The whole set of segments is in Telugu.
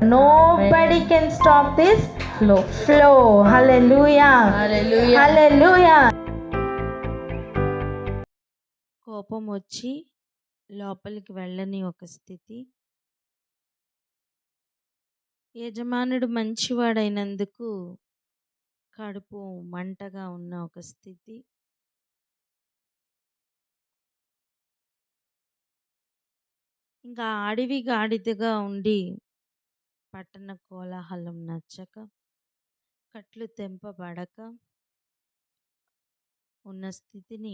Nobody can stop this flow. Hallelujah. Hallelujah. Hallelujah. కోపం వచ్చి లోపలికి వెళ్ళని ఒక స్థితి, యజమానుడు మంచివాడైనందుకు కడుపు మంటగా ఉన్న ఒక స్థితి, ఇంకా అడవి గాడిదగా ఉండి పట్టణ కోలాహలం నచ్చక, కట్లు తెంపబడక ఉన్న స్థితిని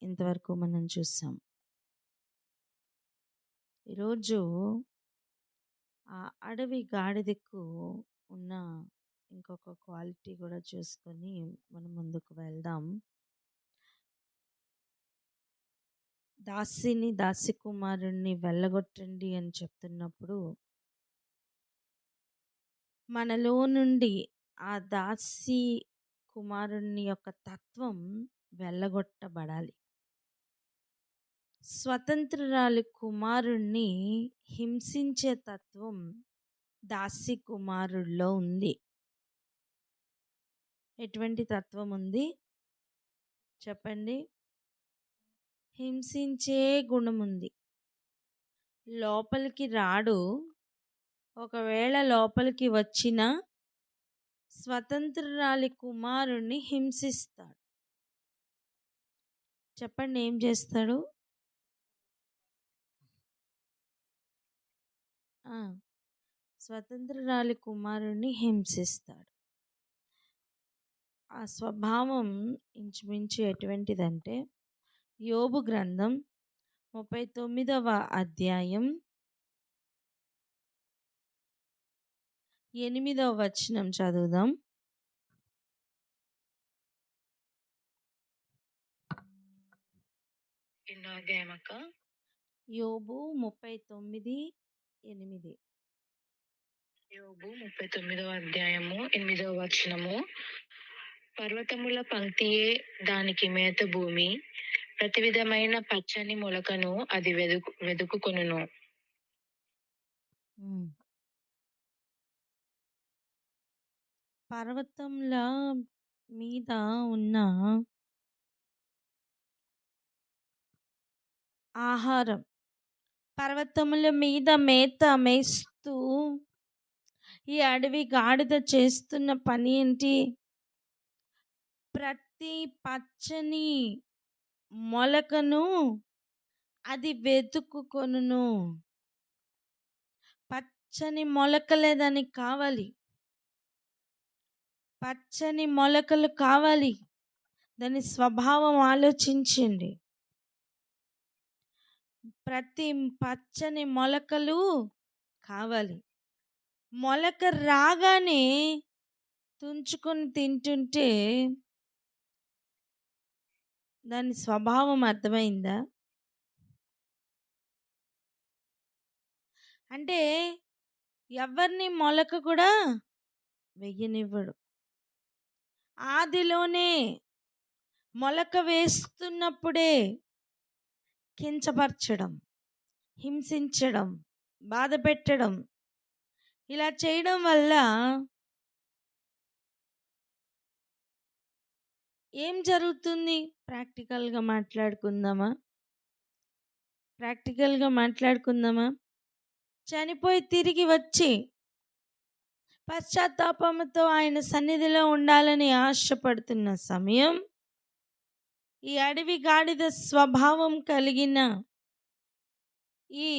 ఇంతవరకు మనం చూసాం. ఈరోజు ఆ అడవి గాడిదకు ఉన్న ఇంకొక క్వాలిటీ కూడా చూసుకొని మనం ముందుకు వెళ్దాం. దాసి కుమారుణ్ణి వెళ్ళగొట్టండి అని చెప్తున్నప్పుడు మనలో నుండి ఆ దాసి కుమారుణ్ణి యొక్క తత్వం వెళ్ళగొట్టబడాలి. స్వతంత్రురాలి కుమారుణ్ణి హింసించే తత్వం దాసి కుమారుల్లో ఉంది. ఎటువంటి తత్వం ఉంది చెప్పండి? హింసించే గుణం ఉంది. లోపలికి రాడు, ఒకవేళ లోపలికి వచ్చిన స్వతంత్రురాలి కుమారుణ్ణి హింసిస్తాడు. చెప్పండి, ఏం చేస్తాడు? స్వతంత్రురాలి కుమారుణ్ణి హింసిస్తాడు. ఆ స్వభావం ఇంచుమించు ఎటువంటిదంటే, యోబు గ్రంథం 39వ అధ్యాయం 8వ వచనం చదువుదాం. యోబు 39:8. యోబు 39వ అధ్యాయము 8వ వచనము. పర్వతముల పంక్తియే దానికి మేత భూమి, ప్రతి విధమైన పచ్చని మొలకను అది వెదుకుకొనును. పర్వతముల మీద ఉన్న ఆహారం, పర్వతముల మీద మేత మేస్తూ ఈ అడవి గాడిద చేస్తున్న పని ఏంటి? ప్రతి పచ్చని మొలకను అది వెతుక్కుకొనును. పచ్చని మొలకలే దానికి కావాలి, పచ్చని మొలకలు కావాలి. దాని స్వభావం ఆలోచించండి. ప్రతి పచ్చని మొలకలు కావాలి. మొలక రాగానే తుంచుకొని తింటుంటే దాని స్వభావం అర్థమైందా? అంటే ఎవరిని మొలక కూడా వెయ్యనివ్వడు. ఆదిలోనే మొలక వేస్తున్నప్పుడే కించపరచడం, హింసించడం, బాధ పెట్టడం, ఇలా చేయడం వల్ల ఏం జరుగుతుంది? ప్రాక్టికల్గా మాట్లాడుకుందామా? చనిపోయి తిరిగి వచ్చి పశ్చాత్తాపంతో ఆయన సన్నిధిలో ఉండాలని ఆశపడుతున్న సమయం, ఈ అడవి గాడిద స్వభావం కలిగిన ఈ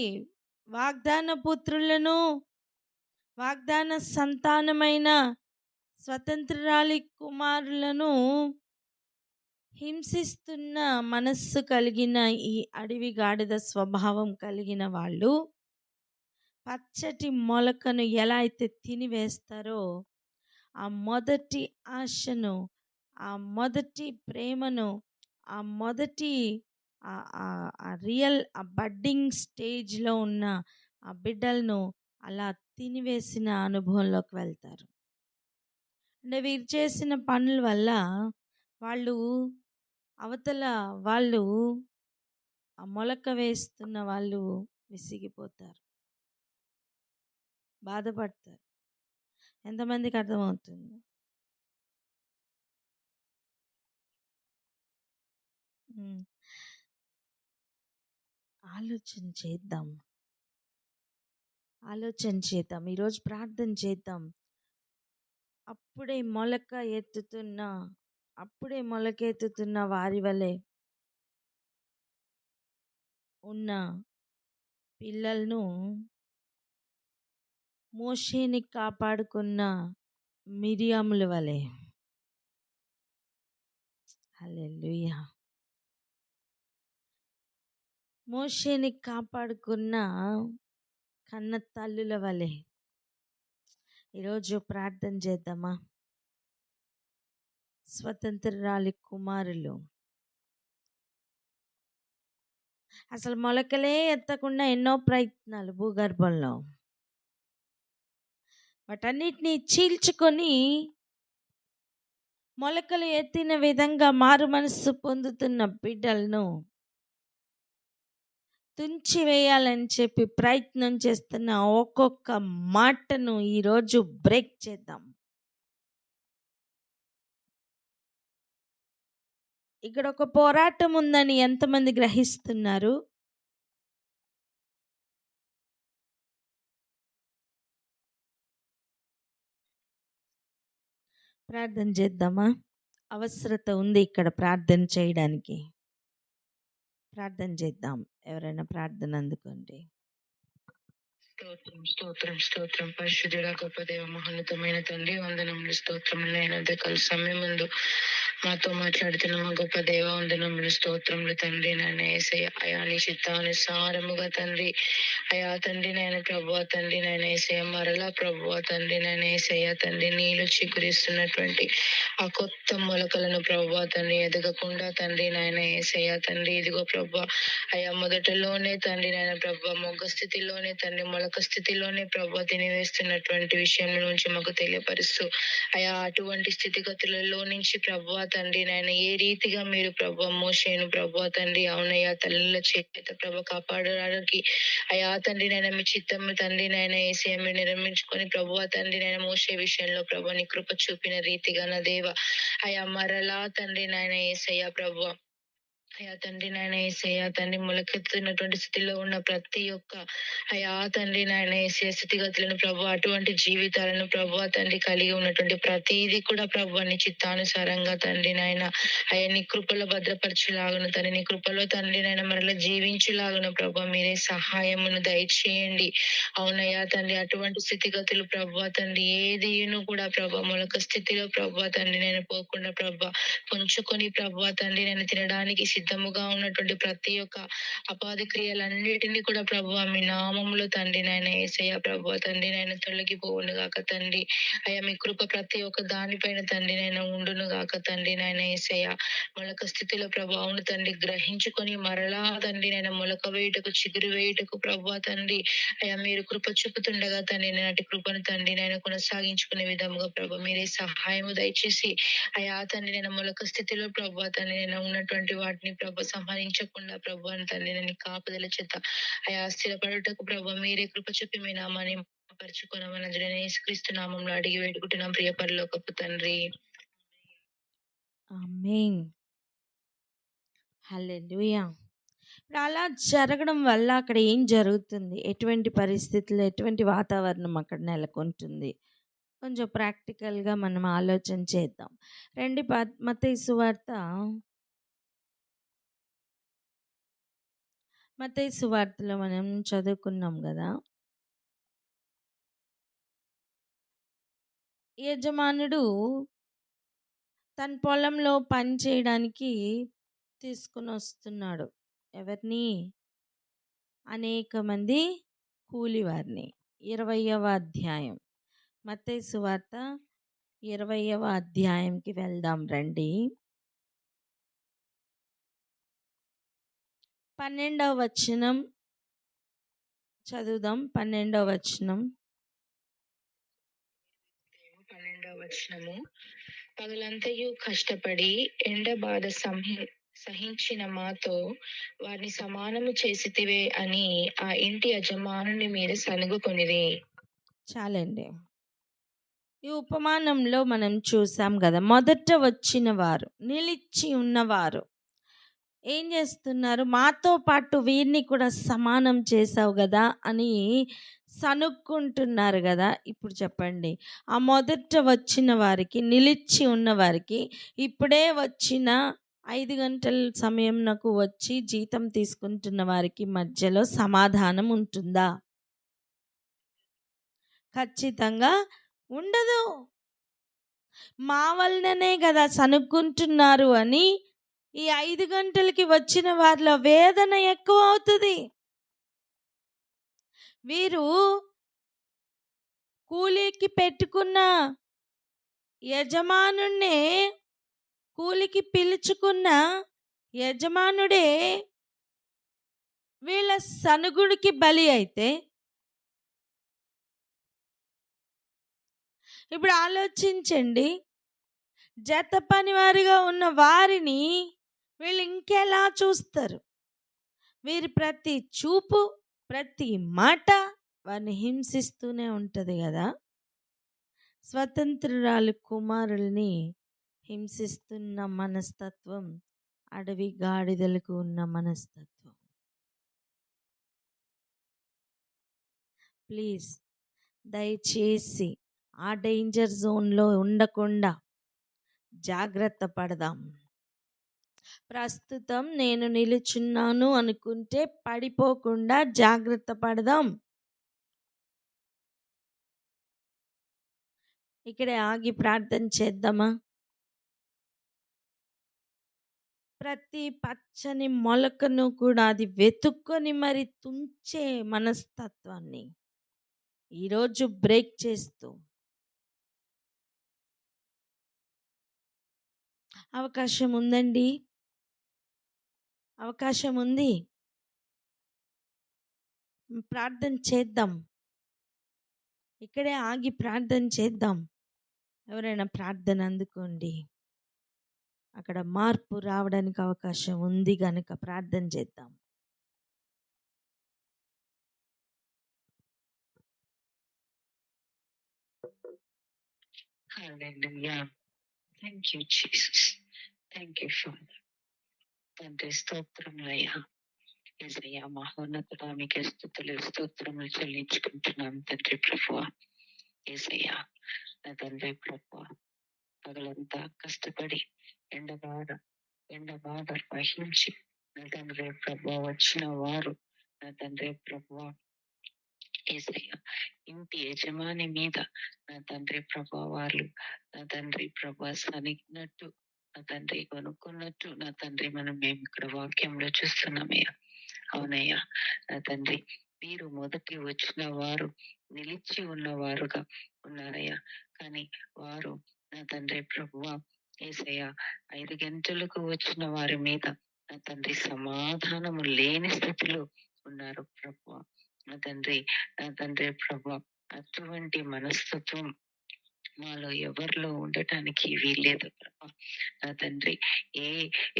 వాగ్దాన పుత్రులను, వాగ్దాన సంతానమైన స్వతంత్రురాలి కుమారులను హింసిస్తున్న మనస్సు కలిగిన ఈ అడవి గాడిద స్వభావం కలిగిన వాళ్ళు పచ్చటి మొలకను ఎలా అయితే తినివేస్తారో, ఆ మొదటి ఆశను, ఆ మొదటి ప్రేమను, ఆ మొదటి రియల్ బడ్డింగ్ స్టేజ్లో ఉన్న ఆ బిడ్డలను అలా తినివేసిన అనుభవంలోకి వెళ్తారు. అంటే వీరు చేసిన పనుల వల్ల వాళ్ళు ఆ మొలక వేస్తున్న వాళ్ళు విసిగిపోతారు. బాధపడతారు. ఎంతమందికి అర్థమవుతుంది? ఉమ్. ఆలోచన చేద్దాం, ఈరోజు ప్రార్థన చేద్దాం. అప్పుడే మొలకెత్తుతున్న వారి వలె ఉన్న పిల్లలను మోషేని కాపాడుకున్న మిరియాముల వలె. హల్లెలూయా. మోషేని కాపాడుకున్న కన్న తల్లుల వలె ఈరోజు ప్రార్థన చేద్దామా? స్వతంత్రురాలి కుమారులు అసలు మొలకలే ఎత్తకుండా ఎన్నో ప్రయత్నాలు భూగర్భంలో, వాటన్నిటిని చీల్చుకొని మొలకలు ఎత్తిన విధంగా మారు మనస్సు పొందుతున్న బిడ్డలను తుంచి వేయాలని చెప్పి ప్రయత్నం చేస్తున్న ఒక్కొక్క మాటను ఈరోజు బ్రేక్ చేద్దాం. ఇక్కడ ఒక పోరాటం ఉందని ఎంతమంది గ్రహిస్తున్నారు? ప్రార్థన చేద్దామా? అవసరత ఉంది ఇక్కడ ప్రార్థన చేయడానికి. ప్రార్థన చేద్దాం. ఎవరైనా ప్రార్థన అందుకోండి. స్తోత్రం పరిశుద్ధుడా గొప్ప దేవ మహోన్నతమైన తండ్రి, వందనములు స్తోత్రములు. నేను ఉదయకాల సమయం ముందు మాతో మాట్లాడుతున్న మా గొప్ప దేవ వందనములు స్తోత్రములు తండ్రి. నాయన యేసయ్య, అయా నీ చిత్తానుసారముగా తండ్రి, అయా తండ్రి నాయన ప్రభువా తండ్రి నాయన యేసయ్య, మరలా ప్రభువా తండ్రి నాయన యేసయ్య తండ్రి, నీళ్ళు చిగురిస్తున్నటువంటి ఆ కొత్త మొలకలను ప్రభువా తండ్రి ఎదగకుండా తండ్రి నాయన యేసయ్య తండ్రి, ఇదిగో ప్రభువా అయా మొదటలోనే తండ్రి నాయన ప్రభువా మొగ్గ స్థితిలోనే తండ్రి మొలక స్థితిలోనే ప్రభువా తినివేస్తున్నటువంటి విషయం నుంచి మాకు తెలియపరుస్తూ, అయా అటువంటి స్థితిగతులలో నుంచి ప్రభువా తండ్రి నాయన ఏ రీతిగా మీరు ప్రభువా మోషేను ప్రభువా తండ్రి అవునయ్యా తల్లుల చేత ప్రభు కాపాడడానికి అయా తండ్రి నాయన మీ చిత్తము తండ్రి నాయన యేసయ్య మీరు నిర్మించుకొని ప్రభువా తండ్రి నాయన మోషే విషయంలో ప్రభు నీ కృప చూపిన రీతిగా నా దేవ అయా మరలా తండ్రి నాయన యేసయ్య ప్రభువా అయా తండ్రి నాయన యేసయ్య తండ్రి మొలకెత్తుతున్నటువంటి స్థితిలో ఉన్న ప్రతి ఒక్క అయా తండ్రి నాయన యేసయ్య స్థితిగతులను ప్రభు అటువంటి జీవితాలను ప్రభు తండ్రి కలిగి ఉన్నటువంటి ప్రతిదీ కూడా ప్రభు నీ చిత్తానుసారంగా తండ్రి నాయన అయ్యా నీ కృపలో భద్రపరచులాగును తండ్రి, నీ కృపలో తండ్రి నాయన మరలా జీవించులాగును ప్రభు మీరే సహాయమును దయచేయండి. అవునయ్యా తండ్రి అటువంటి స్థితిగతులు ప్రభు తండ్రి ఏదిను కూడా ప్రభు మొలక స్థితిలో ప్రభు తండ్రి నేను పోకుండా ప్రభు పుంజుకొని ప్రభు తండ్రి నేను తినడానికి సిద్ధముగా ఉన్నటువంటి ప్రతి ఒక్క అపాధి క్రియలన్నిటినీ కూడా ప్రభు మీ నామములో తండ్రి నాయన యేసయ్య ప్రభు తండ్రి నాయన తొలగిపోవును గాక తండ్రి. అయ్యా మీ కృప ప్రతి ఒక్క దానిపైన తండ్రి నాయన ఉండును గాక తండ్రి నాయన యేసయ్య. మొలక స్థితిలో ప్రభు అవును తండ్రి గ్రహించుకొని మరలా తండ్రి నాయన మొలక వేయుటకు చిగురు వేయుటకు ప్రభు తండ్రి అయ్యా మీరు కృప చూపుతుండగా తండ్రి నాటి కృపను తండ్రి నాయన కొనసాగించుకునే విధముగా ప్రభు మీరే సహాయము దయచేసి అయా తండ్రి నేను మొలక స్థితిలో ప్రభు తండ్రి నేను ఉన్నటువంటి వాటిని ప్రభు సంహరించకుండా ప్రభు అని తండ్రి నేను కాపుదల చేత అయా స్థిరపడుటకు ప్రభు మీరే కృప చూపి మీ నామాన్ని పరుచుకున్నామని యేసుక్రీస్తు నామంలో అడిగి వేడుకుంటున్నాం ప్రియ పరలోకపు తండ్రి. ఆమేన్. హల్లెలూయా. ఇప్పుడు అలా జరగడం వల్ల అక్కడ ఏం జరుగుతుంది, ఎటువంటి పరిస్థితులు, ఎటువంటి వాతావరణం అక్కడ నెలకొంటుంది, కొంచెం ప్రాక్టికల్గా మనం ఆలోచన చేద్దాం. మత్తయి సువార్తలో మనం చదువుకున్నాం కదా, యజమానుడు తన పొలంలో పని చేయడానికి తీసుకుని వస్తున్నాడు. ఎవరిని? అనేక మంది కూలివారిని. 20వ అధ్యాయం మత్తయి సువార్త 20వ అధ్యాయంకి వెళ్దాం రండి. 12వ వచనం చదువుదాం. 12వ వచనం. 12వ వచనము. పగలంతయు కష్టపడి ఎండ బాధ సహించిన మాతో వారిని సమానము చేసితివే అని ఆ ఇంటి యజమానుని మీద సనుగుకొనిరి. చాలండి. ఈ ఉపమానంలో మనం చూసాం కదా, మొదట వచ్చిన వారు, నిలిచి ఉన్నవారు ఏం చేస్తున్నారు? మాతో పాటు వీరిని కూడా సమానం చేసావు కదా అని సనుక్కుంటున్నారు కదా. ఇప్పుడు చెప్పండి, ఆ మొదట వచ్చిన వారికి, నిలిచి ఉన్న వారికి, ఇప్పుడే వచ్చిన 5 గంటల సమయం నాకు వచ్చి జీతం తీసుకుంటున్న వారికి మధ్యలో సమాధానం ఉంటుందా? ఖచ్చితంగా ఉండదు. మా వలననే కదా సనుక్కుంటున్నారు అని ఈ 5 గంటలకి వచ్చిన వారిలో వేదన ఎక్కువ అవుతుంది. వీరు కూలికి పెట్టుకున్న యజమానున్నే, కూలికి పిలుచుకున్న యజమానుడే వీళ్ళ సనుగుడికి బలి అయితే, ఇప్పుడు ఆలోచించండి, జత పనివారిగా ఉన్న వారిని వీళ్ళు ఇంకెలా చూస్తారు? వీరి ప్రతి చూపు, ప్రతి మాట వారిని హింసిస్తూనే ఉంటుంది కదా. స్వతంత్రురాలు కుమారుల్ని హింసిస్తున్న మనస్తత్వం అడవి గాడిదలకు ఉన్న మనస్తత్వం. ప్లీజ్ దయచేసి ఆ డేంజర్ జోన్లో ఉండకుండా జాగ్రత్త పడదాం. ప్రస్తుతం నేను నిలుచున్నాను అనుకుంటే పడిపోకుండా జాగ్రత్త పడదాం. ఇక్కడే ఆగి ప్రార్థన చేద్దామా? ప్రతి పచ్చని మొలకను కూడా అది వెతుక్కొని మరి తుంచే మనస్తత్వాన్ని ఈరోజు బ్రేక్ చేస్తూ, అవకాశం ఉందండి, అవకాశం ఉంది, ప్రార్థన చేద్దాం. ఇక్కడే ఆగి ప్రార్థన చేద్దాం. ఎవరైనా ప్రార్థన అందుకోండి. అక్కడ మార్పు రావడానికి అవకాశం ఉంది కనుక ప్రార్థన చేద్దాం. Hallelujah. Thank you, Jesus. Thank you, Father. తండ్రి స్తోత్రములయ్యా. యేసయ్యా మహోన్నతుడా, మీకే స్తుతులు స్తోత్రములు చెల్లించుకుంటున్నాం తండ్రి ప్రభువా. యేసయ్యా నా తండ్రి ప్రభువా, పగలంతా కష్టపడి ఎండబాట వహించి నా తండ్రి ప్రభువా వచ్చిన వారు, నా తండ్రి ప్రభువా యేసయ్యా ఇంటి యజమాని మీద నా తండ్రి ప్రభా వాళ్ళు నా తండ్రి ప్రభా సనిగినట్టు, నా తండ్రి కొనుక్కున్నట్టు, నా తండ్రి మేము ఇక్కడ వాక్యంలో చూస్తున్నామయ్యా. అవునయ్యా నా తండ్రి, వీరు మొదటి వచ్చిన వారు నిలిచి ఉన్నవారుగా ఉన్నారయ్యా. కానీ వారు నా తండ్రి ప్రభువా యేసయ్యా 5 గంటలకు వచ్చిన వారి మీద నా తండ్రి సమాధానము లేని స్థితిలో ఉన్నారు ప్రభువా. నా తండ్రి ప్రభా, అటువంటి మనస్తత్వం మాలో ఎవరిలో ఉండటానికి వీల్లేదు ప్రభా. నా తండ్రి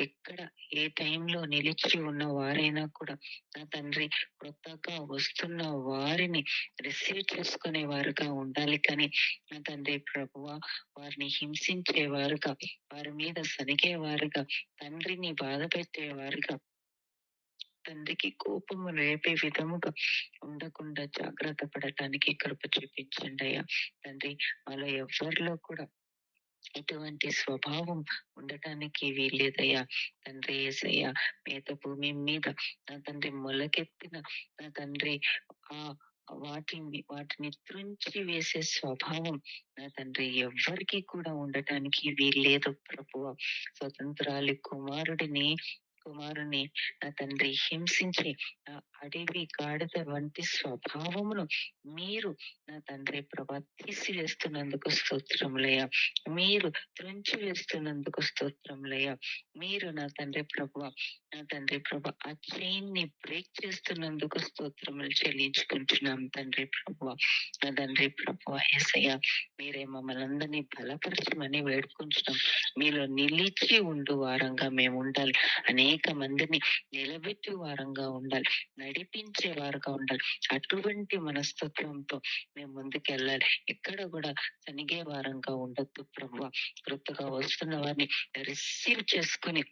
ఎక్కడ ఏ టైంలో నిలిచి ఉన్న వారైనా కూడా నా తండ్రి కొత్తగా వస్తున్న వారిని రిసీవ్ చేసుకునే వారుగా ఉండాలి. కానీ నా తండ్రి ప్రభువా వారిని హింసించేవారుగా, వారి మీద సనిగేవారుగా, తండ్రిని బాధ పెట్టేవారుగా, తండ్రికి కోపము రేపే విధముగా ఉండకుండా జాగ్రత్త పడటానికి కృప చూపించండి అయ్యా. తండ్రి మాలో ఎవరిలో కూడా ఎటువంటి స్వభావం ఉండటానికి వీల్లేదయ్యా. తండ్రి యేసయ్యా మేత భూమి మీద నా తండ్రి మొలకెత్తిన నా తండ్రి ఆ వాటిని త్రుంచి వేసే స్వభావం నా తండ్రి ఎవ్వరికి కూడా ఉండటానికి వీల్లేదు ప్రభువ. స్వతంత్రాలి కుమారుని నా తండ్రి హింసించి అడవి గాడిద వంటి స్వభావమును మీరు నా తండ్రి ప్రభా తీసివేస్తున్నందుకు స్తోత్రములయ్యా. మీరు త్రుంచి వేస్తున్నందుకు స్తోత్రములయ్యా. మీరు నా తండ్రి ప్రభువ నా తండ్రి ప్రభా ఆ చైన్ ని బ్రేక్ చేస్తున్నందుకు స్తోత్రములు చెల్లించుకుంటున్నాం తండ్రి ప్రభా. నా తండ్రి ప్రభా యేసయ్య మీరే మమ్మల్ని అందరినీ బలపరచమని వేడుకుంటున్నాం. మీలో నిలిచి ఉండు వారంగా మేము ఉండాలి. అనేక మందిని నిలబెట్టే వారంగా ఉండాలి, నడిపించే వారుగా ఉండాలి. అటువంటి మనస్తత్వంతో మేము ముందుకెళ్ళాలి. ఎక్కడ కూడా తనిగే వారంగా ఉండొద్దు ప్రభు. కొత్తగా వస్తున్న వారిని రిసీవ్ చేసుకుని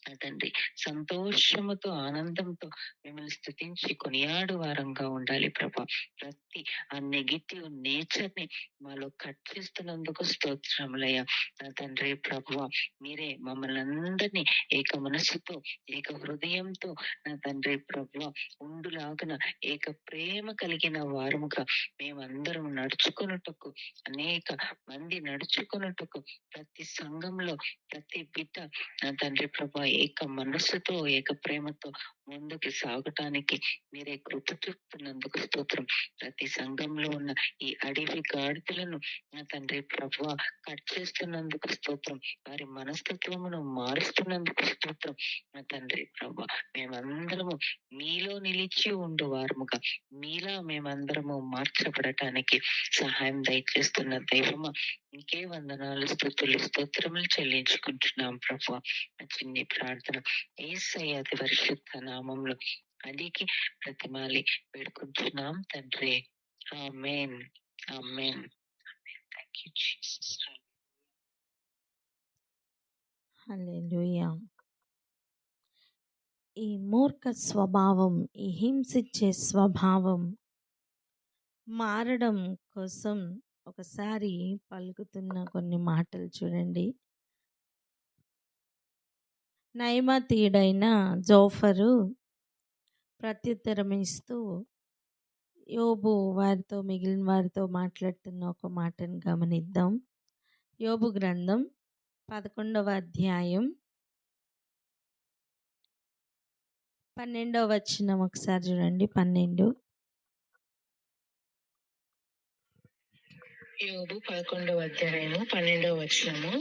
నా తండ్రి సంతోషముతో ఆనందంతో మిమ్మల్ని స్తుతించి కొనియాడు వారంగా ఉండాలి ప్రభా. ప్రతి ఆ నెగిటివ్ నేచర్ ని మాలో కట్ చేస్తున్నందుకు స్తోత్రములయ్యా. నా తండ్రి ప్రభువ మీరే మమ్మల్ని అందరినీ ఏక మనసుతో ఏక హృదయంతో నా తండ్రి ప్రభువ ఉండులాగున ఏక ప్రేమ కలిగిన వారముగా మేమందరం నడుచుకున్నట్టుకు, అనేక మంది నడుచుకున్నట్టుకు, ప్రతి సంఘంలో ప్రతి బిడ్డ నా తండ్రి ప్రభా ఏక మనస్సుతో ఏక ప్రేమతో ముందుకు సాగటానికి మీరే కృప చూపుతున్నందుకు స్తోత్రం. ప్రతి సంఘంలో ఉన్న ఈ అడవి గాడిదలను నా తండ్రి ప్రభా కట్ చేస్తున్నందుకు స్తోత్రం. వారి మనస్తత్వమును మారుస్తున్నందుకు స్తోత్రం. నా తండ్రి ప్రభా మేమందరము మీలో నిలిచి ఉండు వారముగా, మీలా మేమందరము మార్చబడటానికి సహాయం దయచేస్తున్న దైవమా ఇంకే వందనాలు, స్తుతులు, స్తోత్రములు చెల్లించుకుంటున్నాం ప్రభా. చిన్ని ప్రార్థన యేసయ్య అతి పరిశుద్ధ నామంలో అడిగి ప్రతిమాలి వేడుకుంటున్నాం తండ్రి. Amen, amen. Thank you Jesus. Hallelujah. ఈ మూర్ఖ స్వభావం, ఈ హింసించే స్వభావం మారడం కోసం ఒకసారి పలుకుతున్న కొన్ని మాటలు చూడండి. నయమాతీయుడైన జోఫరు ప్రత్యుత్తరం ఇస్తూ యోబు వారితో, మిగిలిన వారితో మాట్లాడుతున్న ఒక మాటను గమనిద్దాం. యోబు గ్రంథం 11వ అధ్యాయం 12వ వచనం ఒకసారి చూడండి. 12. యోబు 11వ అధ్యాయము 12వ వచనము.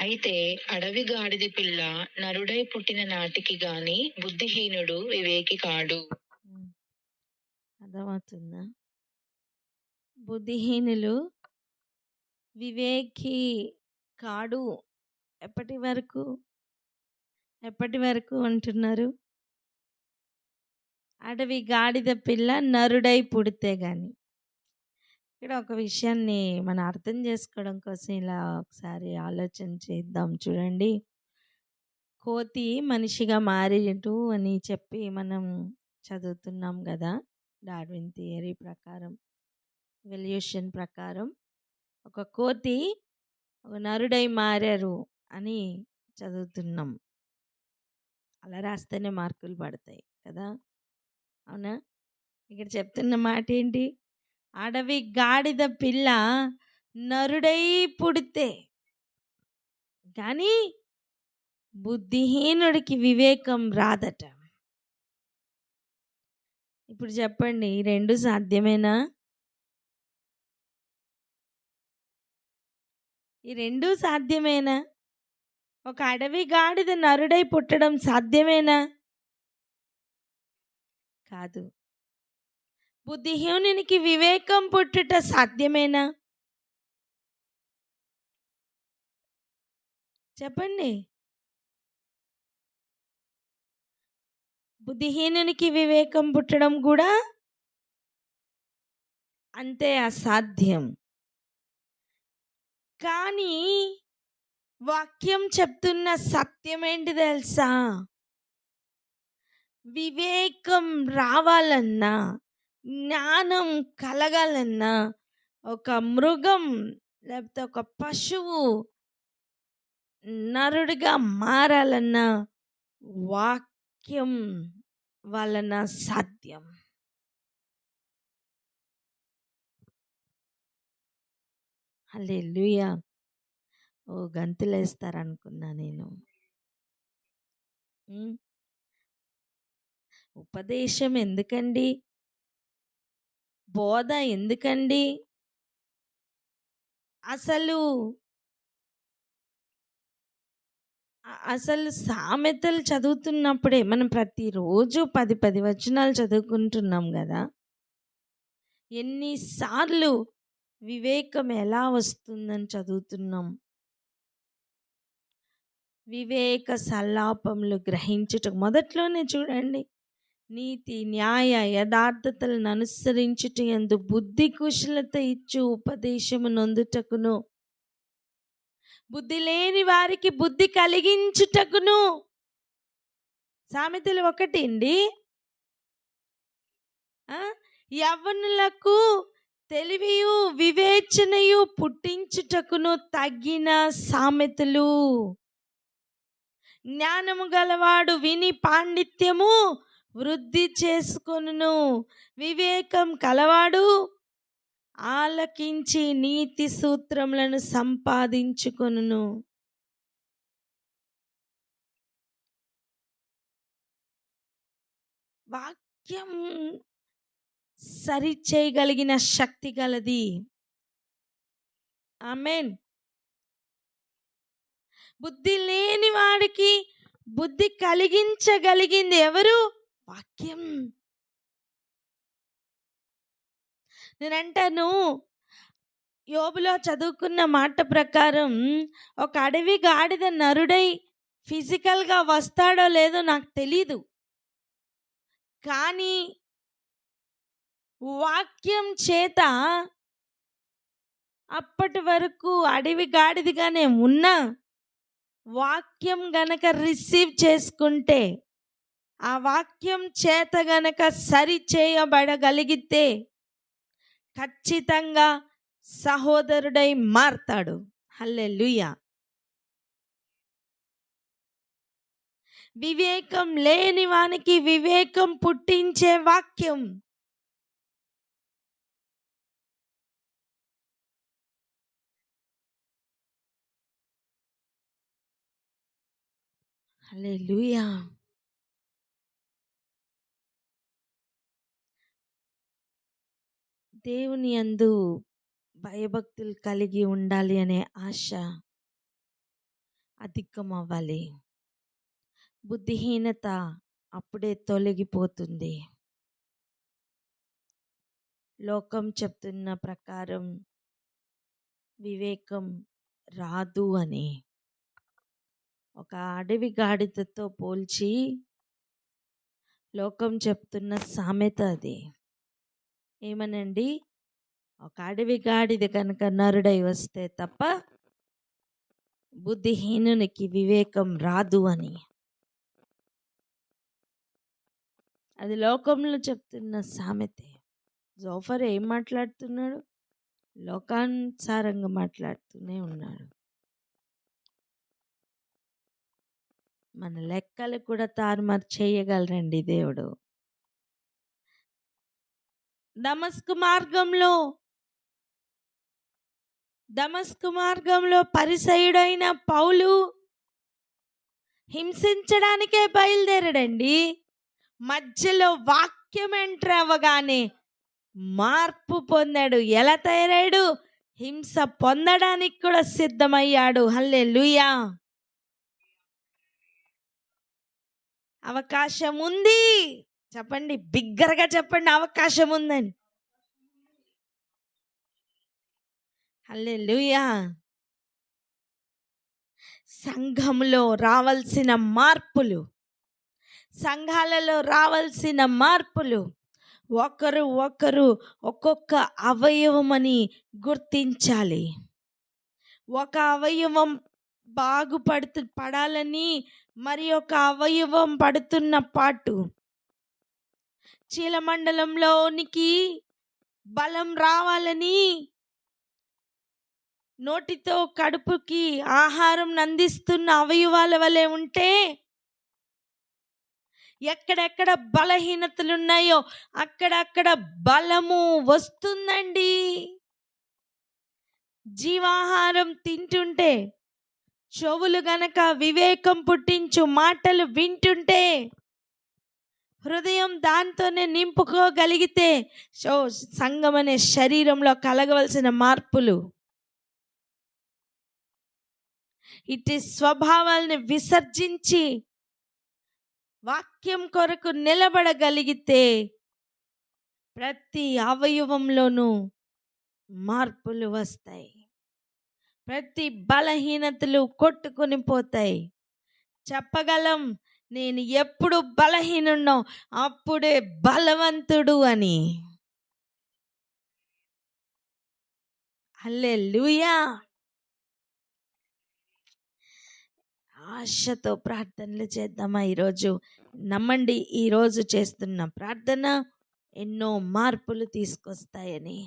అయితే అడవి గాడిద పిల్ల నరుడై పుట్టిన నాటికి గాని బుద్ధిహీనుడు వివేకి కాడు. అర్థమవుతుందా? బుద్ధిహీనులు వివేకి కాడు. ఎప్పటి వరకు అంటున్నారు? అడవి గాడిద పిల్ల నరుడై పుడితే గాని. ఇక్కడ ఒక విషయాన్ని మనం అర్థం చేసుకోవడం కోసం ఇలా ఒకసారి ఆలోచన చేద్దాం. చూడండి, కోతి మనిషిగా మారేటు అని చెప్పి మనం చదువుతున్నాం కదా. డార్విన్ థియరీ ప్రకారం, ఎవల్యూషన్ ప్రకారం ఒక కోతి ఒక నరుడై మారారు అని చదువుతున్నాం. అలా రాస్తేనే మార్కులు పడతాయి కదా, అవునా? ఇక్కడ చెప్తున్న మాట ఏంటి? అడవి గాడిద పిల్ల నరుడై పుడితే కానీ బుద్ధిహీనుడికి వివేకం రాదట. ఇప్పుడు చెప్పండి, ఈ రెండు సాధ్యమేనా? ఈ రెండు సాధ్యమేనా? ఒక అడవి గాడిద నరుడై పుట్టడం సాధ్యమేనా? కాదు. బుద్ధిహీనునికి వివేకం పుట్టుట సాధ్యమేనా? చెప్పండి. బుద్ధిహీనునికి వివేకం పుట్టడం కూడా అంతే అసాధ్యం. కానీ వాక్యం చెప్తున్న సత్యం ఏంటి తెలుసా? వివేకం రావాలన్నా, జ్ఞానం కలగాలన్నా, ఒక మృగం లేకపోతే ఒక పశువు నరుడిగా మారాలన్నా వాక్యం వలన సాధ్యం. హల్లెలూయా. ఓ గంతులేస్తారనుకున్నా నేను. ఉపదేశం ఎందుకండి? బోధ ఎందుకండి? అసలు అసలు సామెతలు చదువుతున్నప్పుడే మనం ప్రతిరోజు 10 వచనాలు చదువుకుంటున్నాం కదా. ఎన్నిసార్లు వివేకం ఎలా వస్తుందని చదువుతున్నాం. వివేక సల్లాపములు గ్రహించుట మొదట్లోనే చూడండి, నీతి న్యాయ యథార్థతలను అనుసరించుట యందు బుద్ధి కుశలత ఇచ్చు ఉపదేశము నొందుటకును, బుద్ధి లేని వారికి బుద్ధి కలిగించుటకును. సామెతలు 1 అండి. యవ్వనులకు తెలివియు వివేచనయు పుట్టించుటకును తగిన సామెతలు. జ్ఞానము గలవాడు విని పాండిత్యము వృద్ధి చేసుకొనును, వివేకం కలవాడు ఆలకించి నీతి సూత్రములను సంపాదించుకొనును. వాక్యం సరి చేయగలిగిన శక్తి గలది. ఆమేన్. బుద్ధి లేని వాడికి బుద్ధి కలిగించగలిగింది ఎవరు? వాక్యం. నేనంటాను, యోబులో చదువుకున్న మాట ప్రకారం ఒక అడవి గాడిద నరుడై ఫిజికల్గా వస్తాడో లేదో నాకు తెలీదు, కానీ వాక్యం చేత అప్పటి వరకు అడవి గాడిదగానే ఉన్న వాక్యం గనక రిసీవ్ చేసుకుంటే, ఆ వాక్యం చేత గనక సరి చేయబడగలిగితే ఖచ్చితంగా సహోదరుడై మారతాడు. హల్లెలూయా. వివేకం లేని వానికి వివేకం పుట్టించే వాక్యం. హల్లెలూయా. దేవుని యందు భయభక్తులు కలిగి ఉండాలి అనే ఆశ అధికం అవ్వాలి. బుద్ధిహీనత అప్పుడే తొలగిపోతుంది. లోకం చెప్తున్న ప్రకారం వివేకం రాదు అని ఒక అడవి గాడిదతో పోల్చి లోకం చెప్తున్న సామెత అది. ఏమనండి, ఒక అడవి గాడిద కనుక నరుడై వస్తే తప్ప బుద్ధిహీనునికి వివేకం రాదు అని. అది లోకంలో చెప్తున్న సామెతే. జోఫర్ ఏం మాట్లాడుతున్నాడు? లోకానుసారంగా మాట్లాడుతూనే ఉన్నాడు. మన లెక్కలు కూడా తారుమారు చేయగలరండి దేవుడు. దమస్కు మార్గంలో పరిసయుడైన పౌలు హింసించడానికే బయలుదేరాడండి. మధ్యలో వాక్యం ఎంటర్ అవ్వగానే మార్పు పొందాడు. ఎలా తయారాడు? హింస పొందడానికి కూడా సిద్ధమయ్యాడు. హల్లెలూయా. అవకాశం ఉంది. చెప్పండి, బిగ్గరగా చెప్పండి, అవకాశం ఉందని. హల్లెలూయా. సంఘంలో రావాల్సిన మార్పులు, సంఘాలలో రావాల్సిన మార్పులు, ఒకరు ఒక్కొక్క అవయవమని గుర్తించాలి. ఒక అవయవం పడాలని మరి ఒక అవయవం పడుతున్న పాటు చీలమండలంలోనికి బలం రావాలని నోటితో కడుపుకి ఆహారం అందిస్తున్న అవయవాల వలె ఉంటే, ఎక్కడెక్కడ బలహీనతలు ఉన్నాయో అక్కడక్కడ బలము వస్తుందండి. జీవాహారం తింటుంటే, చెవులు గనక వివేకం పుట్టించు మాటలు వింటుంటే, హృదయం దాంతోనే నింపుకోగలిగితే సంఘం అనే శరీరంలో కలగవలసిన మార్పులు ఇటు స్వభావాల్ని విసర్జించి వాక్యం కొరకు నిలబడగలిగితే ప్రతి అవయవంలోనూ మార్పులు వస్తాయి. ప్రతి బలహీనతలు కొట్టుకొని పోతాయి. చెప్పగలం, నేను ఎప్పుడు బలహీనున్నో అప్పుడే బలవంతుడు అని. హల్లెలూయా. ఆశతో ప్రార్థనలు చేద్దామా ఈరోజు? నమ్మండి, ఈరోజు చేస్తున్న ప్రార్థన ఎన్నో మార్పులు తీసుకొస్తాయని.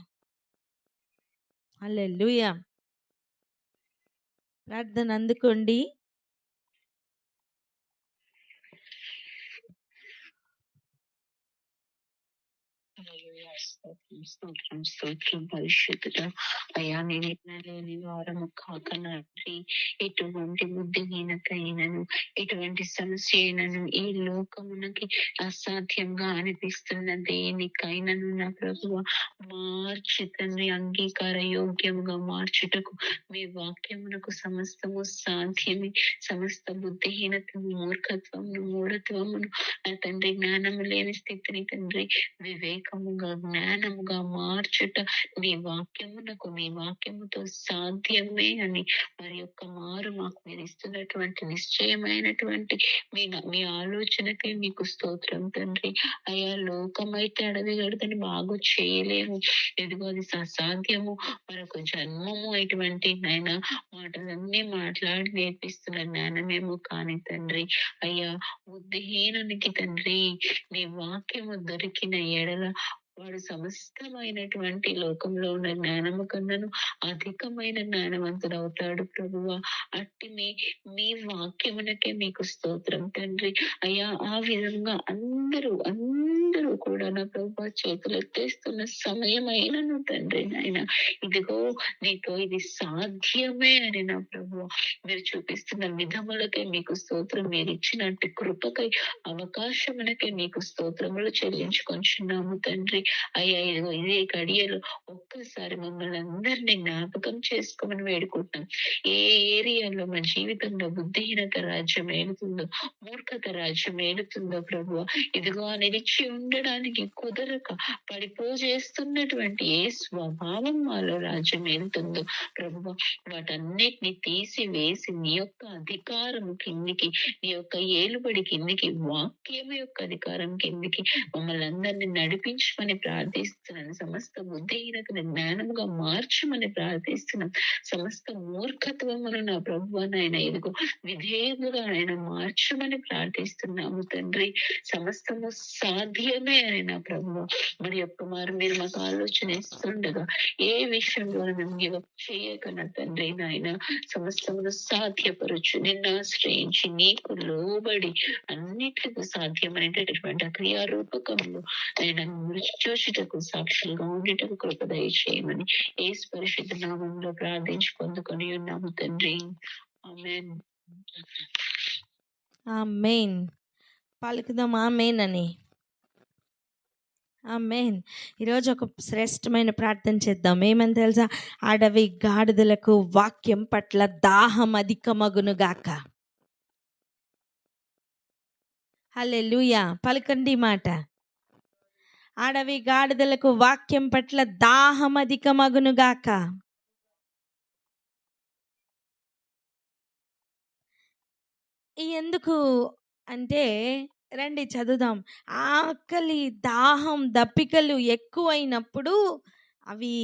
హల్లెలూయా. ప్రార్థన అందుకోండి. స్తోత్రం స్తోత్రం పరిశుద్ధుడా. అయ్యా, నేను లేని వారము కాక తండ్రి, ఎటువంటి బుద్ధిహీనత అయినను, ఎటువంటి సమస్య అయినను, ఈ లోకమునకి అసాధ్యంగా అనిపిస్తున్న దేనికైనను నా ప్రభువ మార్చి తండ్రి, అంగీకార యోగ్యముగా మార్చుటకు మీ వాక్యమునకు సమస్తము సాధ్యమే. సమస్త బుద్ధిహీనతను, మూర్ఖత్వమును, మూఢత్వమును నా తండ్రి, జ్ఞానము లేని స్థితిని తండ్రి వివేకముగా, జ్ఞానముగా మార్చుట నీ వాక్యమునకు, నీ వాక్యముతో సాధ్యమే అని మరి యొక్క మారు మాకు మీరు ఇస్తున్నటువంటి నిశ్చయమైనటువంటి మీ ఆలోచనకే మీకు స్తోత్రం తండ్రి. అయ్యా, లోకమైతే అడవి గడదని బాగు చేయలేము. ఎదుగో అది అసాధ్యము. మరొక జన్మము ఇటువంటి నాయన మాటలన్నీ మాట్లాడి నేర్పిస్తున్న జ్ఞానమేమో కానీ తండ్రి. అయ్యా, బుద్ధిహీనునికి తండ్రి నీ వాక్యము దొరికిన ఎడల వాడు సమస్తమైనటువంటి లోకంలో ఉన్న జ్ఞానము కన్నను అధికమైన జ్ఞానవంతుడు అవుతాడు ప్రభువా. అట్టి మీ వాక్యమునకే మీకు స్తోత్రం తండ్రి. అయ్యా, ఆ విధంగా అందరూ కూడా నా ప్రభు చేతులు ఎత్తేస్తున్న సమయమైనను తండ్రి నాయన, ఇదిగో నీతో ఇది సాధ్యమే అని నా ప్రభు మీరు చూపిస్తున్న విధములకే మీకు స్తోత్రం. మీరు ఇచ్చినట్టు కృపకై, అవకాశమునకే మీకు స్తోత్రములు చెల్లించుకొంచున్నాము తండ్రి. అయ్యా, ఇదిగో ఇదే గడియలో ఒక్కసారి మమ్మల్ని అందరినీ జ్ఞాపకం చేసుకోమని వేడుకుంటున్నాం. ఏ ఏరియాలో మన జీవితంలో బుద్ధిహీనత రాజ్యం ఏలుతుందో, మూర్ఖత రాజ్యం ఏలుతుందో ప్రభు, ఇదిగో నిలిచి ఉండడానికి కుదరక పడిపోజేస్తున్నటువంటి ఏ స్వభావం మాలో రాజ్యం ఏలుతుందో ప్రభు, వాటన్నిటిని తీసి వేసి నీ యొక్క అధికారం కిందికి, నీ యొక్క ఏలుబడి కిందికి, వాక్యం యొక్క అధికారం కిందికి మమ్మల్ని అందరినీ నడిపించమని ప్రార్థిస్తున్నాను. సమస్త బుద్ధిహీనతను జ్ఞానముగా మార్చమని ప్రార్థిస్తున్నాం. సమస్త మూర్ఖత్వమును నా ప్రభువా నాయన ఇదిగో విధేయముగా ఆయన మార్చమని ప్రార్థిస్తున్నాము తండ్రి. సమస్తము సాధ్యమే అని నా ప్రభువు మరి యొక్క మారు మీరు మాకు ఆలోచన ఇస్తుండగా ఏ విషయంలో మేము గివప్ చేయక నా తండ్రి నాయన సమస్తమును సాధ్యపరచు. నిన్ను ఆశ్రయించి నీకు లోబడి అన్నిటికీ సాధ్యమైనటువంటి క్రియారూపకంలో ఆయన చూచుటకు, సాక్షులుగా ఉండేటకు కృప దయచేయమని యేసు పరిశుద్ధ నామంలో ప్రార్థించి పొందుకొని ఉన్నాము తండ్రి. ఆమేన్. ఆమేన్. పలుకుదాం ఆమేన్ అని. ఆమేన్. ఈరోజు ఒక శ్రేష్టమైన ప్రార్థన చేద్దాం. ఏమని తెలుసా? అడవి గాడిదలకు వాక్యం పట్ల దాహం అధికమగునుగాక. హల్లెలూయా. పలకండి మాట. అడవి గాడిదలకు వాక్యం పట్ల దాహం అధికమగునుగాక. ఎందుకు అంటే, రండి చదువుదాం. ఆకలి, దాహం, దప్పికలు ఎక్కువైనప్పుడు అవి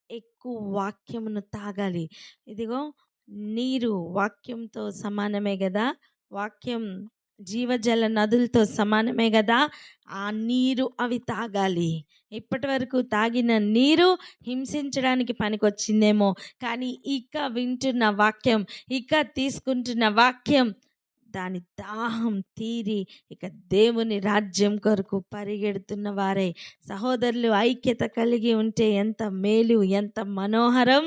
ఎక్కువ వాక్యమును తాగాలి. ఇదిగో నీరు వాక్యంతో సమానమే కదా, వాక్యం జీవజల నదులతో సమానమే కదా. ఆ నీరు అవి తాగాలి. ఇప్పటి వరకు తాగిన నీరు హింసించడానికి పనికొచ్చిందేమో, కానీ ఇక వింటున్న వాక్యం, ఇక తీసుకుంటున్న వాక్యం దాని దాహం తీరి ఇక దేవుని రాజ్యం కొరకు పరిగెడుతున్న వారే. సహోదరులు ఐక్యత కలిగి ఉంటే ఎంత మేలు, ఎంత మనోహరం.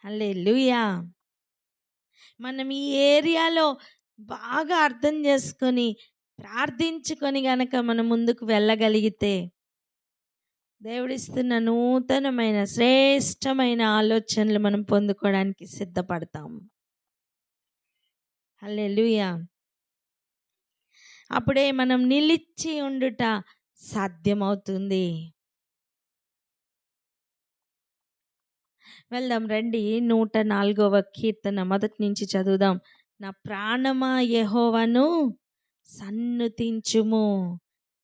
హల్లెలూయా. మనం ఈ ఏరియాలో బాగా అర్థం చేసుకొని ప్రార్థించుకొని గనక మనం ముందుకు వెళ్ళగలిగితే దేవుడిస్తున్న నూతనమైన శ్రేష్టమైన ఆలోచనలు మనం పొందుకోవడానికి సిద్ధపడతాం. హల్లెలూయా. అప్పుడే మనం నిలిచి ఉండుట సాధ్యమవుతుంది. వెళ్దాం రండి. 104వ కీర్తన మొదటి నుంచి చదువుదాం. నా ప్రాణమా యెహోవాను సన్నుతించుము.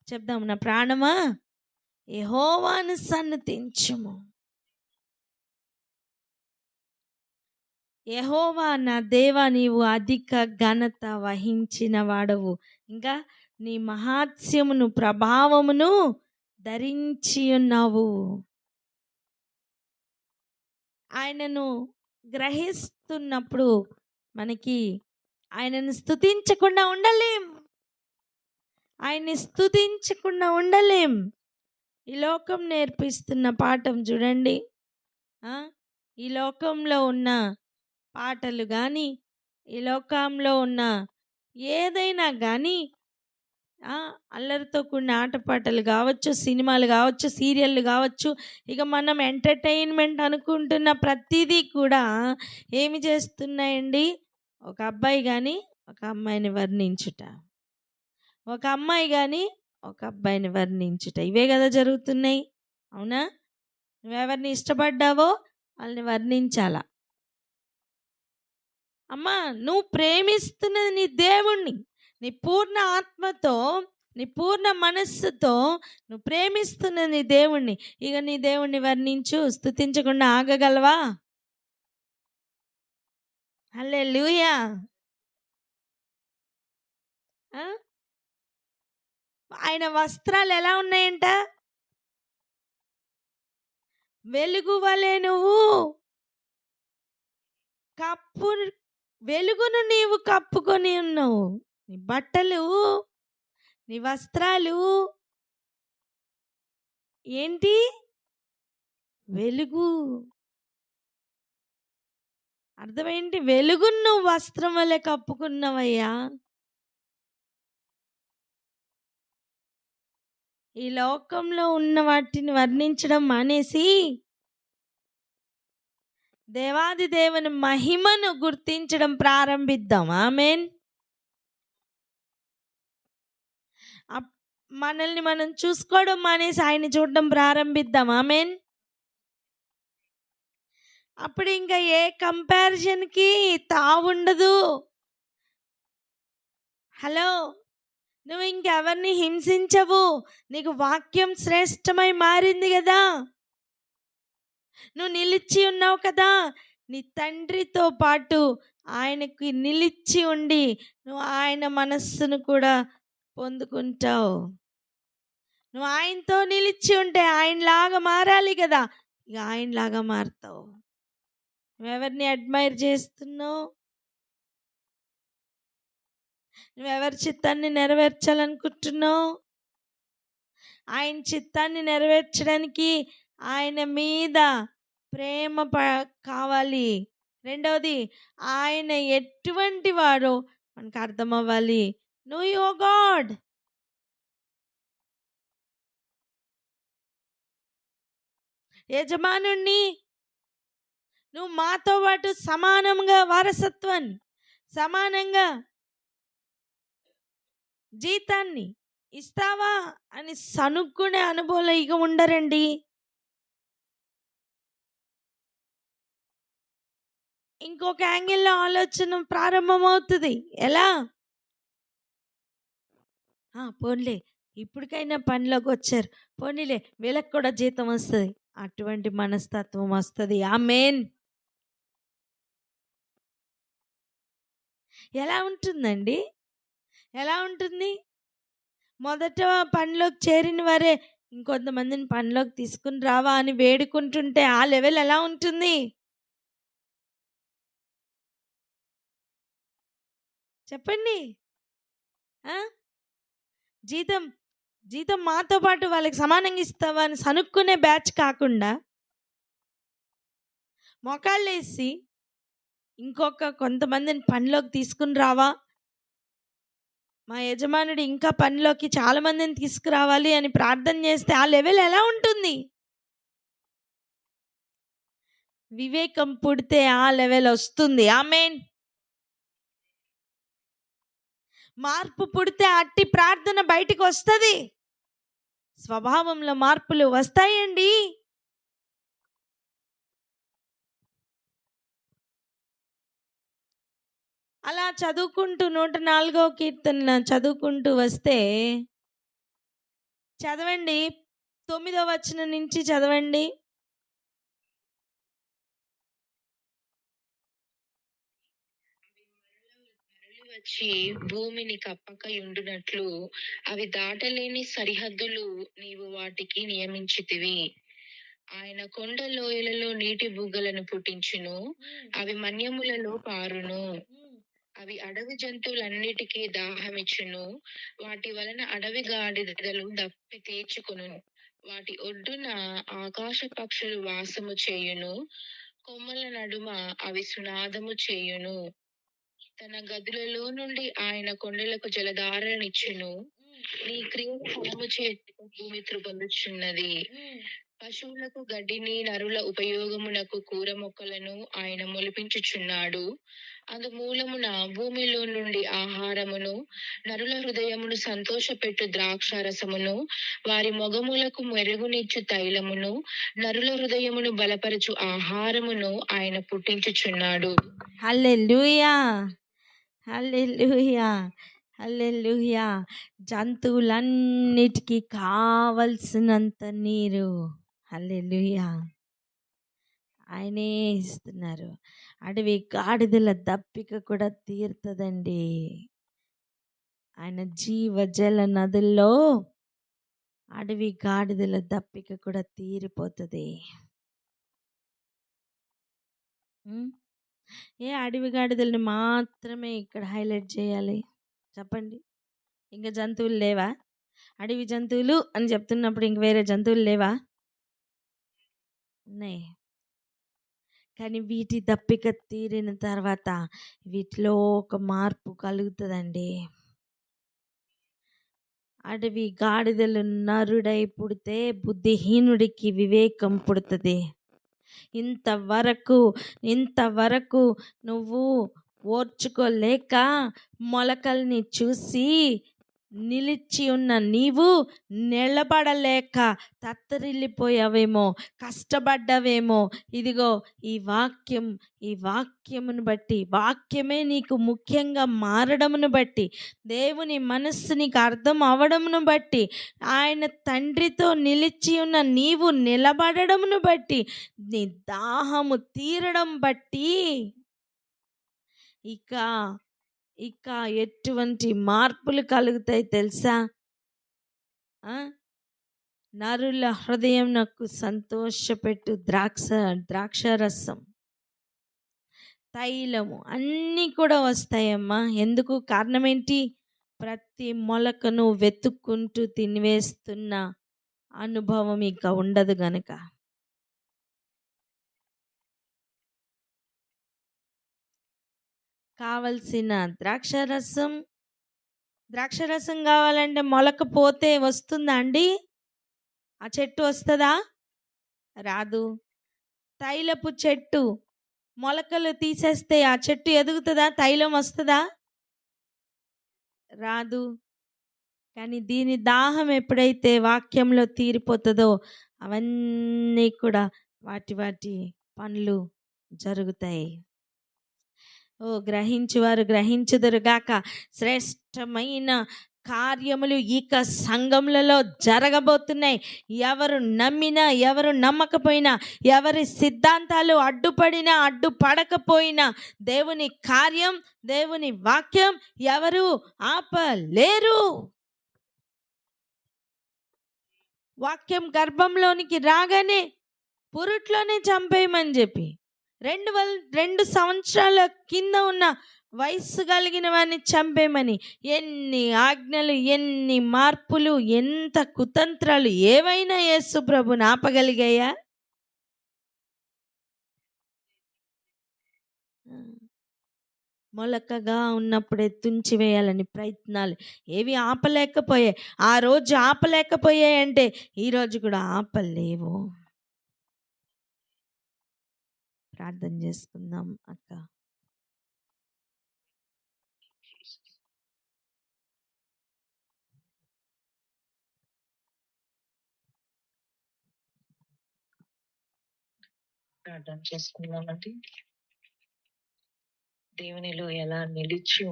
చెప్దాం, నా ప్రాణమా యెహోవాను సన్నుతించుము. యెహోవా నా దేవా, నీవు అధిక ఘనత వహించిన వాడవు. ఇంకా నీ మహాత్స్యమును ప్రభావమును ధరించి ఉన్నావు. ఆయనను గ్రహిస్తున్నప్పుడు మనకి ఆయనను స్తుతించకుండా ఉండలేం. ఆయన్ని స్తుతించకుండా ఉండలేం. ఈ లోకం నేర్పిస్తున్న పాఠం చూడండి. ఈ లోకంలో ఉన్న పాటలు కానీ, ఈ లోకంలో ఉన్న ఏదైనా కానీ, అల్లరితో కూడిన ఆటపాటలు కావచ్చు, సినిమాలు కావచ్చు, సీరియళ్ళు కావచ్చు, ఇక మనం ఎంటర్టైన్మెంట్ అనుకుంటున్న ప్రతిదీ కూడా ఏమి చేస్తున్నాయండి? ఒక అబ్బాయి కానీ ఒక అమ్మాయిని వర్ణించుట, ఒక అమ్మాయి కానీ ఒక అబ్బాయిని వర్ణించుట, ఇవే కదా జరుగుతున్నాయి. అవునా? నువ్వెవరిని ఇష్టపడ్డావో వాళ్ళని వర్ణించాలా? అమ్మా, నువ్వు ప్రేమిస్తున్నది నీ దేవుణ్ణి. నీ పూర్ణ ఆత్మతో, నీ పూర్ణ మనస్సుతో నువ్వు ప్రేమిస్తున్నది నీ దేవుణ్ణి. ఇక నీ దేవుణ్ణి వర్ణించు, స్తుతించకుండా ఆగగలవా? హల్లెలూయా. ఆయన వస్త్రాలు ఎలా ఉన్నాయంట? వెలుగు వలె నువ్వు వెలుగును నీవు కప్పుకొని ఉన్నావు. నీ బట్టలు, నీ వస్త్రాలు ఏంటి? వెలుగు. అర్థమేంటి? వెలుగును నువ్వు వస్త్రం వలె కప్పుకున్నావయ్యా. ఈ లోకంలో ఉన్న వాటిని వర్ణించడం మానేసి దేవాది దేవుని మహిమను గుర్తించడం ప్రారంభిద్దాం. ఆమేన్. మనల్ని మనం చూసుకోవడం మానేసి ఆయన్ని చూడడం ప్రారంభిద్దాం. ఆమేన్. అప్పుడు ఇంకా ఏ కంపారిజన్కి తావుండదు. హలో, నువ్వు ఇంకెవరిని హింసించవు. నీకు వాక్యం శ్రేష్టమై మారింది కదా. నువ్వు నిలిచి ఉన్నావు కదా. నీ తండ్రితో పాటు ఆయనకి నిలిచి ఉండి నువ్వు ఆయన మనస్సును కూడా పొందుకుంటావు. నువ్వు ఆయనతో నిలిచి ఉంటే ఆయనలాగా మారాలి కదా. ఇక ఆయనలాగా మారుతావు. నువ్వెవరిని అడ్మైర్ చేస్తున్నావు? నువ్వెవరి చిత్తాన్ని నెరవేర్చాలనుకుంటున్నావు? ఆయన చిత్తాన్ని నెరవేర్చడానికి ఆయన మీద ప్రేమ కావాలి. రెండవది, ఆయన ఎటువంటి వాడో మనకు అర్థం అవ్వాలి. No your God. యజమానుణ్ణి నువ్వు మాతో పాటు సమానంగా వారసత్వాన్ని, సమానంగా జీతాన్ని ఇస్తావా అని సనుక్కునే అనుభవంలో ఇక ఉండరండి. ఇంకొక యాంగిల్లో ఆలోచన ప్రారంభమవుతుంది. ఎలా? పోన్లే, ఇప్పటికైనా పనిలోకి వచ్చారు, పోనీలే వీళ్ళకి కూడా జీతం వస్తుంది. అటువంటి మనస్తత్వం వస్తుంది. ఆమేన్. ఎలా ఉంటుందండి? ఎలా ఉంటుంది? మొదట పనిలోకి చేరిన వారే ఇంకొంతమందిని పనిలోకి తీసుకుని రావా అని వేడుకుంటుంటే ఆ లెవెల్ ఎలా ఉంటుంది? చెప్పండి. జీతం మాతో పాటు వాళ్ళకి సమానంగా ఇస్తావా అని సనుక్కునే బ్యాచ్ కాకుండా మొకాళ్ళేసి కొంతమందిని పనిలోకి తీసుకుని రావా మా యజమానుడు ఇంకా పనిలోకి చాలా మందిని తీసుకురావాలి అని ప్రార్థన చేస్తే ఆ లెవెల్ ఎలా ఉంటుంది? వివేకం పుడితే ఆ లెవెల్ వస్తుంది. ఆమేన్. మార్పు పుడితే అట్టి ప్రార్థన బయటికి వస్తుంది. స్వభావంలో మార్పులు వస్తాయండి. అలా చదువుకుంటూ 104వ కీర్తన చదువుకుంటూ వస్తే చదవండి, 9వ వచనం నుంచి చదవండి. వచ్చి భూమిని కప్పక ఉండునట్లు అవి దాటలేని సరిహద్దులు నీవు వాటికి నియమించితివి. ఆయన కొండ లోయలలో నీటి బుగ్గలను పుట్టించును, అవి మన్యములలో పారును. అవి అడవి జంతువులన్నిటికీ దాహమిచ్చును, వాటి వలన అడవి గాడిదలు దప్పి తీర్చుకొను. వాటి ఒడ్డున ఆకాశ పక్షులు వాసము చేయును, కొమ్మల నడుమ అవి సునాదము చేయును. తన గదులలో నుండి ఆయన కొండలకు జలధారనిచ్చును. నీ క్రియల ఫలము చేత భూమి త్రుబలుచున్నది. పశువులకు గడ్డిని, నరుల ఉపయోగమునకు కూర మొక్కలను ఆయన మొలిపించుచున్నాడు. అందు మూలమున భూమిలో నుండి ఆహారమును, నరుల హృదయమును సంతోషపెట్టు ద్రాక్షారసమును, వారి మొగములకు మెరుగునిచ్చు తైలమును, నరుల హృదయమును బలపరచు ఆహారమును ఆయన పుట్టించుచున్నాడు. హల్లెలూయా, హల్లెలూయా, హల్లెలూయా. జంతువులన్నిటికీ కావలసినంత నీరు, హల్లెలూయా, ఆయనే ఇస్తున్నారు. అడవి గాడిదల దప్పిక కూడా తీరుతుందండి. ఆయన జీవజల నదుల్లో అడవి గాడిదల దప్పిక కూడా తీరిపోతుంది. ఏ అడవి గాడిదల్ని మాత్రమే ఇక్కడ హైలైట్ చేయాలి చెప్పండి? ఇంకా జంతువులు లేవా? అడవి జంతువులు అని చెప్తున్నప్పుడు ఇంక వేరే జంతువులు లేవా? ఉన్నాయి. కానీ వీటి దప్పిక తీరిన తర్వాత వీటిలో ఒక మార్పు కలుగుతుందండి. అడవి గాడిదలు నరుడై పుడితే బుద్ధిహీనుడికి వివేకం పుడుతుంది. ఇంతవరకు నువ్వు ఓర్చుకోలేక మొలకల్ని చూసి నిలిచి ఉన్న నీవు నిలబడలేక తత్తరిల్లిపోయావేమో, కష్టపడ్డావేమో. ఇదిగో ఈ వాక్యమును బట్టి, వాక్యమే నీకు ముఖ్యంగా మారడమును బట్టి, దేవుని మనస్సు నీకు అర్థం అవడమును బట్టి, ఆయన తండ్రితో నిలిచి ఉన్న నీవు నిలబడమును బట్టి, నీ దాహము తీరడం బట్టి ఇక ఎటువంటి మార్పులు కలుగుతాయి తెలుసా? నరుల హృదయం నాకు సంతోషపెట్టు ద్రాక్షరసం, తైలము అన్నీ కూడా వస్తాయమ్మా. ఎందుకు? కారణం ఏంటి? ప్రతి మొలకను వెతుక్కుంటూ తినివేస్తున్న అనుభవం ఇక ఉండదు గనక. కావలసిన ద్రాక్షరసం కావాలంటే మొలక పోతే వస్తుందా అండి? ఆ చెట్టు వస్తుందా? రాదు. తైలపు చెట్టు మొలకలు తీసేస్తే ఆ చెట్టు ఎదుగుతుందా? తైలం వస్తుందా? రాదు. కానీ దీని దాహం ఎప్పుడైతే వాక్యంలో తీరిపోతుందో అవన్నీ కూడా వాటి పనులు జరుగుతాయి. గ్రహించువారు గ్రహించుదురుగాక. శ్రేష్టమైన కార్యములు ఇక సంఘములలో జరగబోతున్నాయి. ఎవరు నమ్మినా, ఎవరు నమ్మకపోయినా, ఎవరి సిద్ధాంతాలు అడ్డుపడినా, అడ్డుపడకపోయినా దేవుని కార్యం, దేవుని వాక్యం ఎవరు ఆపలేరు. వాక్యం గర్భంలోనికి రాగానే పురుట్లోనే చంపేయమని చెప్పి 2 సంవత్సరాల కింద ఉన్న వయస్సు కలిగిన వాడిని చంపేమని ఎన్ని ఆజ్ఞలు, ఎన్ని మార్పులు, ఎంత కుతంత్రాలు, ఏవైనా యేసు ప్రభుని ఆపగలిగాయా? మొలకగా ఉన్నప్పుడే తుంచివేయాలని ప్రయత్నాలు ఏవి ఆపలేకపోయాయి. ఆ రోజు ఆపలేకపోయాయి అంటే ఈరోజు కూడా ఆపలేవు. ప్రార్థన చేసుకుందాం అక్క. ప్రార్థన చేసుకుందామండి. దేవునిలో ఎలా నిలిచి